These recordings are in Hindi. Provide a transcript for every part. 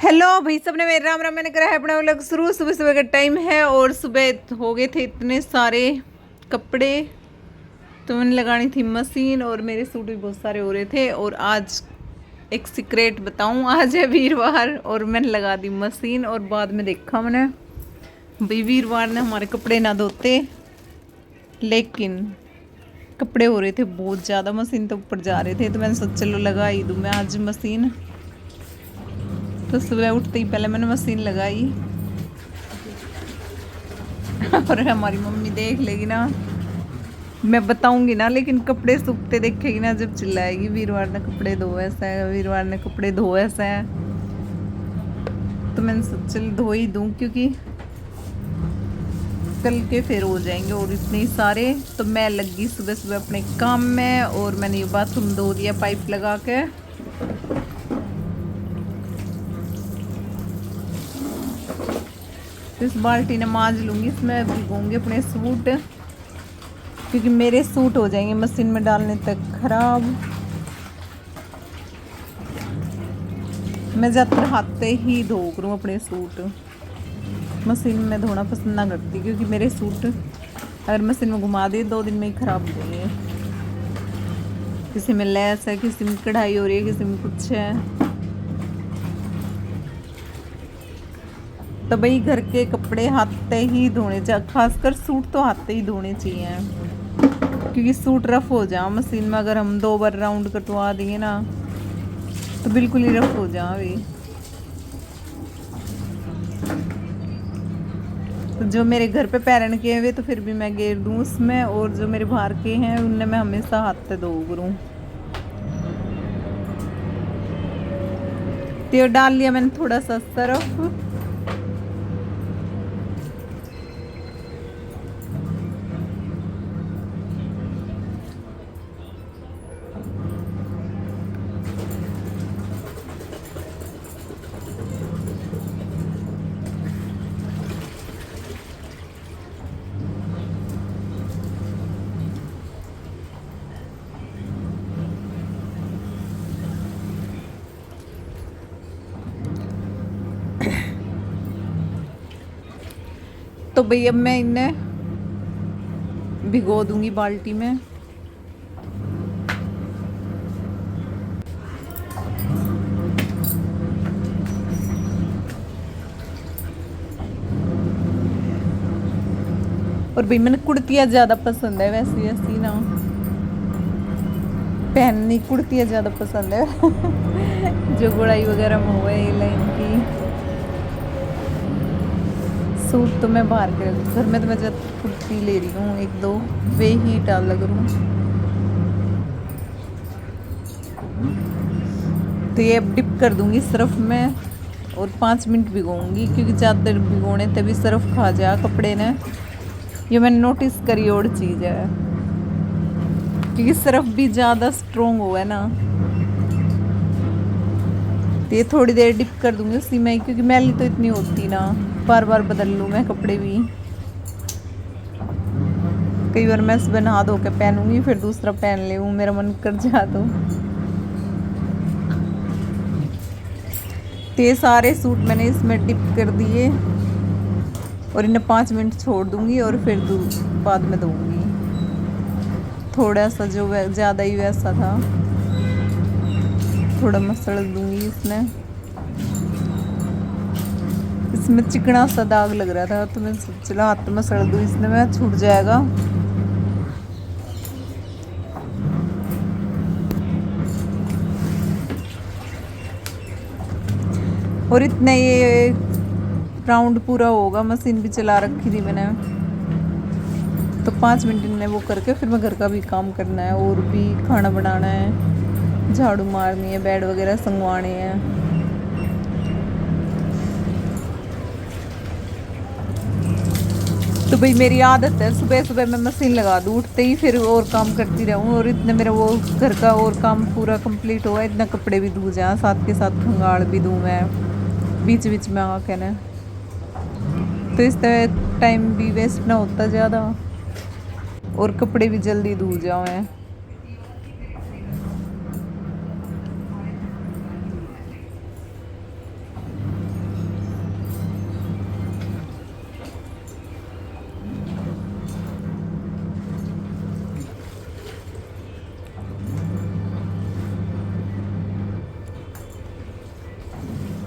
हेलो भाई सबने मेरे राम राम। मैंने करा है अपना व्लॉग शुरू। सुबह सुबह का टाइम है और सुबह हो गए थे इतने सारे कपड़े, तो मैंने लगानी थी मशीन और मेरे सूट भी बहुत सारे हो रहे थे। और आज एक सीक्रेट बताऊं, आज है वीरवार और मैंने लगा दी मशीन। और बाद में देखा मैंने भाई वीरवार ने हमारे कपड़े ना धोते, लेकिन कपड़े हो रहे थे बहुत ज़्यादा, मशीन तो ऊपर जा रहे थे, तो मैंने सोचा चलो लगा ही दूँ मैं आज मशीन। तो सुबह उठते ही पहले मैंने मशीन लगाई और हमारी मम्मी देख लेगी ना, मैं बताऊंगी ना, लेकिन कपड़े सूखते देखेगी ना जब चिल्लाएगी वीरवार ने कपड़े धो ऐसा है, वीरवार ने कपड़े धो ऐसा है। तो मैंने सोचा चल धो ही दूं, क्योंकि कल के फिर हो जाएंगे और इतने ही सारे। तो मैं लगी सुबह सुबह अपने काम में और मैंने ये बाथरूम धो दिया पाइप लगा के। इस बाल्टी ने मांज लूंगी, इसमें भिगोंगे अपने सूट, क्योंकि मेरे सूट हो जाएंगे मशीन में डालने तक खराब। मैं ज़्यादातर हाथ से ही धो करूँ अपने सूट, मशीन में धोना पसंद ना करती, क्योंकि मेरे सूट अगर मशीन में घुमा दिए 2 दिन में ही खराब हो जाएंगे। किसी में लेस है, किसी में कढ़ाई हो रही है, किसी में कुछ है। तो भाई घर के कपड़े हाथ से ही धोने चाहिए, खासकर सूट तो हाथ से ही धोने चाहिए, क्योंकि सूट रफ हो जाए मशीन में। अगर हम 2 बार राउंड कटवा देंगे ना तो बिल्कुल ही रफ हो जाए। तो जो मेरे घर पे पैरन के हुए तो फिर भी मैं गेर दूँ उसमें, और जो मेरे बाहर के हैं उनने मैं हमेशा हाथ से धो करूँ। तो डाल लिया मैंने थोड़ा सा सर्फ, तो भाई अब मैं इन्हें भिगो दूंगी बाल्टी में। और भाई मैंने कुर्तियाँ ज़्यादा पसंद है, वैसी वैसी ना पहननी, कुर्तियाँ ज़्यादा पसंद है जो गुड़ाई वगैरह में हुआ है लाइन की। सूट तो मैं बाहर के घर में तो मैं जब कुर्ती ले रही हूँ 1-2 वे ही डाल लग रहा हूँ। तो ये अब डिप कर दूंगी सर्फ में और 5 मिनट भिगोऊंगी, क्योंकि ज़्यादा देर भिगोने तभी सर्फ खा जा कपड़े ने। ये मैंने नोटिस करी और चीज़ है, क्योंकि सर्फ भी ज़्यादा स्ट्रोंग हुआ है ना। तो ये थोड़ी देर डिप कर दूंगी उसी में, क्योंकि मैली तो इतनी होती ना, बार बार बदल लूँ मैं कपड़े भी। कई बार मैं सुबह नहा धो के पहनूंगी फिर दूसरा पहन ले, मेरा मन कर जा तो ये सारे सूट मैंने इसमें डिप कर दिए और इन्हें 5 मिनट छोड़ दूंगी और फिर बाद में धोऊंगी। थोड़ा सा जो ज़्यादा ही वैसा था, थोड़ा मसल दूंगी इसमें। इसमें चिकना सा दाग लग रहा था, तो मैं चला हाथ मसल दूँ, इसमें मैं छूट जाएगा। और इतना ये राउंड पूरा होगा, मशीन भी चला रखी थी मैंने। तो 5 मिनट ने वो करके फिर मैं घर का भी काम करना है, और भी खाना बनाना है, झाड़ू मारनी है, बेड वगैरह संगवाने हैं। तो भाई मेरी आदत है सुबह सुबह मैं मशीन लगा दूँ उठते ही, फिर और काम करती रहूँ। और इतने मेरा वो घर का और काम पूरा कंप्लीट हुआ, इतना कपड़े भी धो जाए, साथ के साथ खंगाल भी दूँ मैं बीच बीच में आके ना। तो इस तरह टाइम भी वेस्ट ना होता ज़्यादा और कपड़े भी जल्दी धुल जाए।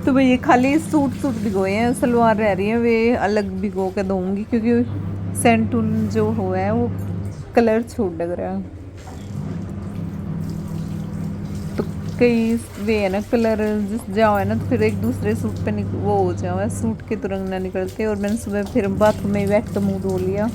तो भाई ये खाली सूट सूट भिगोए हैं, सलवार रह रही है वे अलग भिगो के दूंगी क्योंकि सेंटून जो हुआ है वो कलर छोड़ लग रहा है। तो कई वे है ना कलर जिस जाओ है ना तो फिर एक दूसरे सूट पे वो हो जाओ है, सूट के तो रंग ना निकलते। और मैंने सुबह फिर बाथरूम में बैठ कर मुँह धो लिया।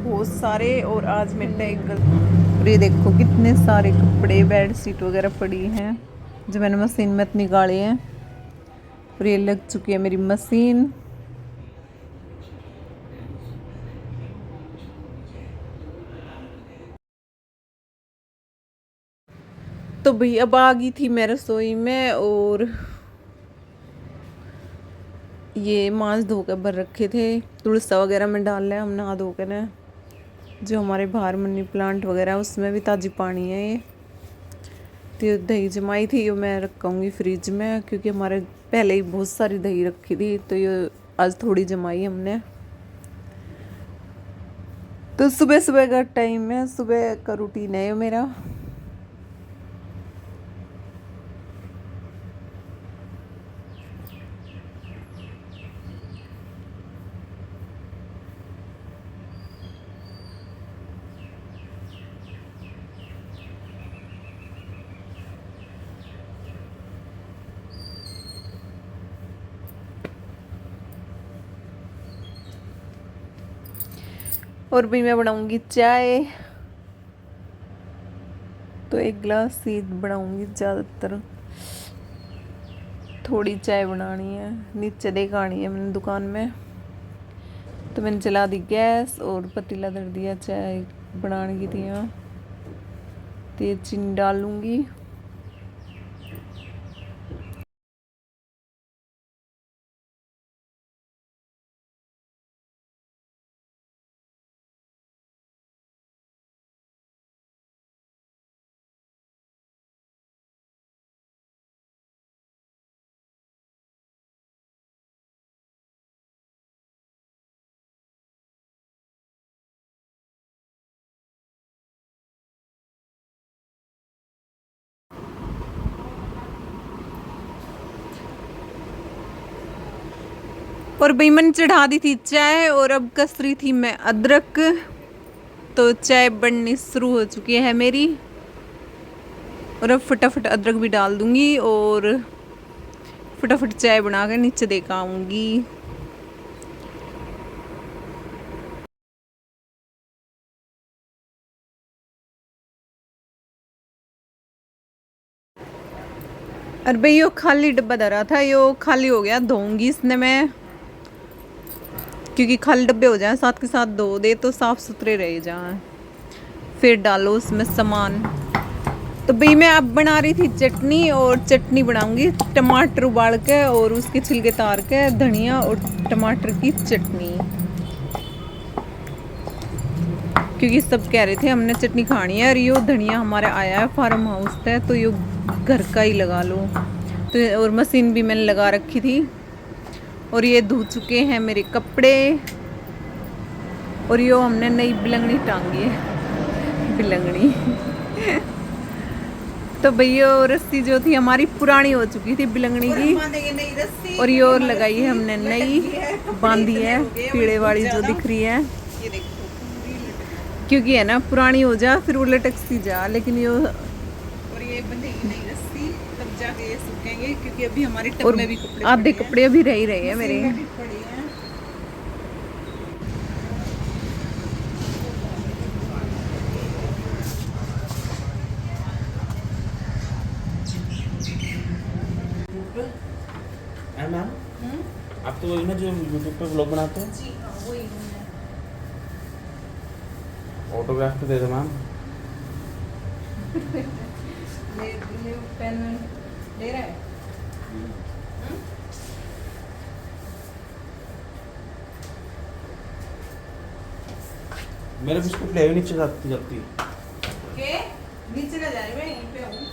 बहुत सारे। और आज मेरा एक ये देखो कितने सारे कपड़े बेड शीट वगैरह पड़ी हैं जो मैंने मशीन में निकाले हैं। और ये लग चुकी है मेरी मशीन। तो भाई अब आ गई थी मैं रसोई में और ये मांस धो कर भर रखे थे, तुलसा वगैरह में डाल लिया हम नहा धो कर। जो हमारे बाहर मनी प्लांट वगैरह उसमें भी ताज़ी पानी है। ये तो दही जमाई थी ये मैं रखूँगी फ्रिज में क्योंकि हमारे पहले ही बहुत सारी दही रखी थी तो ये आज थोड़ी जमाई हमने। तो सुबह सुबह का टाइम है, सुबह का रूटीन है मेरा। और भी मैं बनाऊंगी चाय, तो एक गिलास ही बनाऊंगी, ज़्यादातर थोड़ी चाय बनानी है। नीचे देखा आनी है मैंने दुकान में, तो मैंने जला दी गैस और पतीला धर दिया चाय बनाने की थी। यहाँ तो चीनी डालूंगी। और भाई मैंने चढ़ा दी थी चाय और अब कस रही थी मैं अदरक। तो चाय बननी शुरू हो चुकी है मेरी और अब फटाफट अदरक भी डाल दूंगी और फटाफट चाय बना कर नीचे देकर आऊँगी। और भाई यो खाली डब्बा धरा था, यो खाली हो गया, धोऊंगी इसने मैं क्योंकि खाली डब्बे हो जाए साथ के साथ धो दे तो साफ़ सुथरे रह जाए, फिर डालो उसमें सामान। तो भाई मैं अब बना रही थी चटनी और चटनी बनाऊंगी टमाटर उबाल के और उसके छिलके तार के, धनिया और टमाटर की चटनी। क्योंकि सब कह रहे थे हमने चटनी खानी है और यो धनिया हमारे आया है फार्म हाउस से तो यो घर का ही लगा लो। तो और मशीन भी मैंने लगा रखी थी। और ये धो चुके हैं मेरे कपड़े और यो हमने नई बिलंगनी टांगी है, बिलंगनी। तो भैया रस्सी जो थी हमारी पुरानी हो चुकी थी बिलंगनी की और ये और लगाई है हमने नई, बांधी है पीड़े वाली जो दिख रही है, क्योंकि है ना पुरानी हो जा फिर वो लटक सी जा। लेकिन ये और ये बंधेगी नई रस्सी तब जाके ये सूखेंगे क्योंकि अभी हमारे टब में भी कपड़े आधे कपड़े अभी रह ही रहे हैं मेरे। मैम आप तो वही ना जो यूट्यूब पे व्लॉग बनाते हैं? जी हाँ वही हूँ मैं। ऑटोग्राफ तो दे दो मैम। ले पेन ले रहा है। मेरे बिस्कुट ले नीचे जाती जाती। के नीचे ना जा रही, मैं यहीं पे हूँ।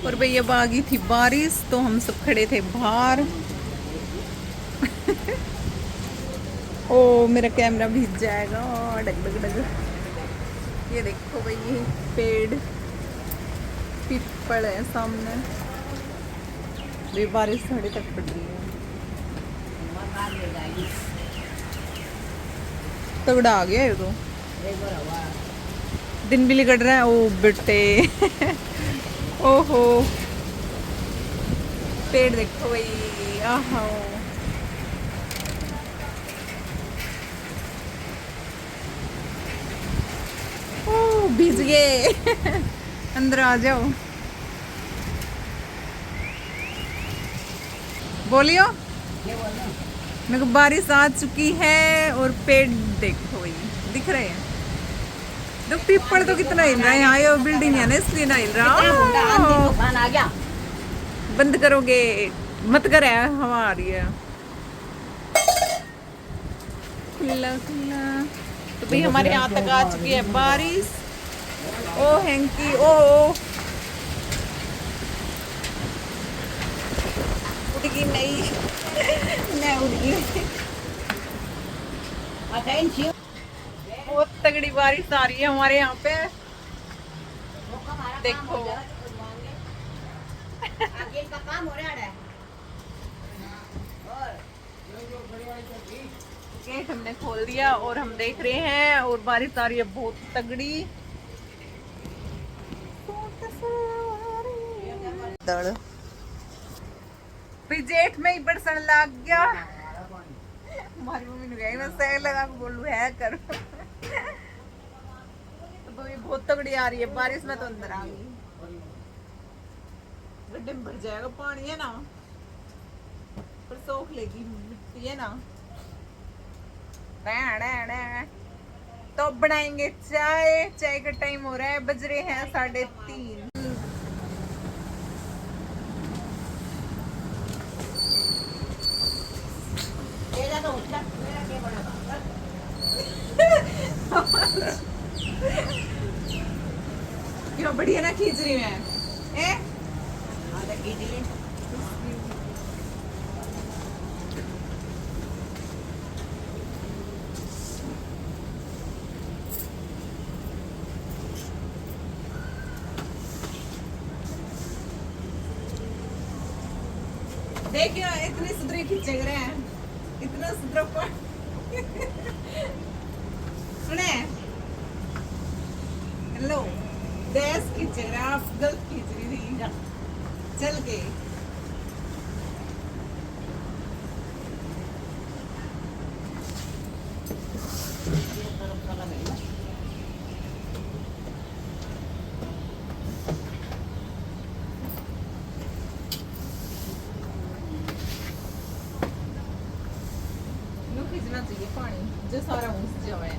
और भैया अब आ गई थी बारिश तो हम सब खड़े थे बाहर। ओ मेरा कैमरा भीग जाएगा। डग डग डग। ये देखो भाई ये पेड़ पीपल है सामने। ये बारिश थोड़ी तक पड़ रही है। तगड़ा आ गया ये तो। दिन भी लिकड़ रहा है। ओ बेटे। ओहो पेड़ देखो भाई। आहो ओ भीज गए। अंदर आ जाओ। बोलियो। मेरे को बारिश आ चुकी है और पेड़ देखो भाई दिख रहे हैं। तो पीपल तो कितना हिल रहा है यहाँ। ये बिल्डिंग है ना इसलिए ना हिल रहा। तूफान आ गया। बंद करोगे मत करे हवा आ रही है। खुला खुला। तो भाई हमारे यहाँ तक आ चुकी है बारिश। ओ हैंकी ओ उड़ गई नहीं। मैं उड़ गई। बहुत तगड़ी बारिश आ रही है हमारे यहाँ पे। देखो का काम हो रहा है। गेट हमने खोल दिया और हम देख रहे हैं और बारिश आ रही है बहुत तगड़ी। दड़ फिर जेठ में ही बरसन लग गया। हमारी मम्मी ने कहा मैं सह लगा के बोलू है कर। तो भाई बहुत तगड़ी आ रही है बारिश में तो अंदर आ गई। गड्ढे में भर जाएगा पानी है ना। पर सोख लेगी मिट्टी है ना। तो बनाएंगे चाय। चाय का टाइम हो रहा है। बज रहे हैं 3:30। क्यों बढ़िया ना खींच रही मैं। देखिए इतने सुधरे खींचे रहे हैं। इतना सुधरा सुने हेलो देश खींचे रहे आप गलत खींच रही थी चल के। खींचना चाहिए पानी जो सारा घुस जाए।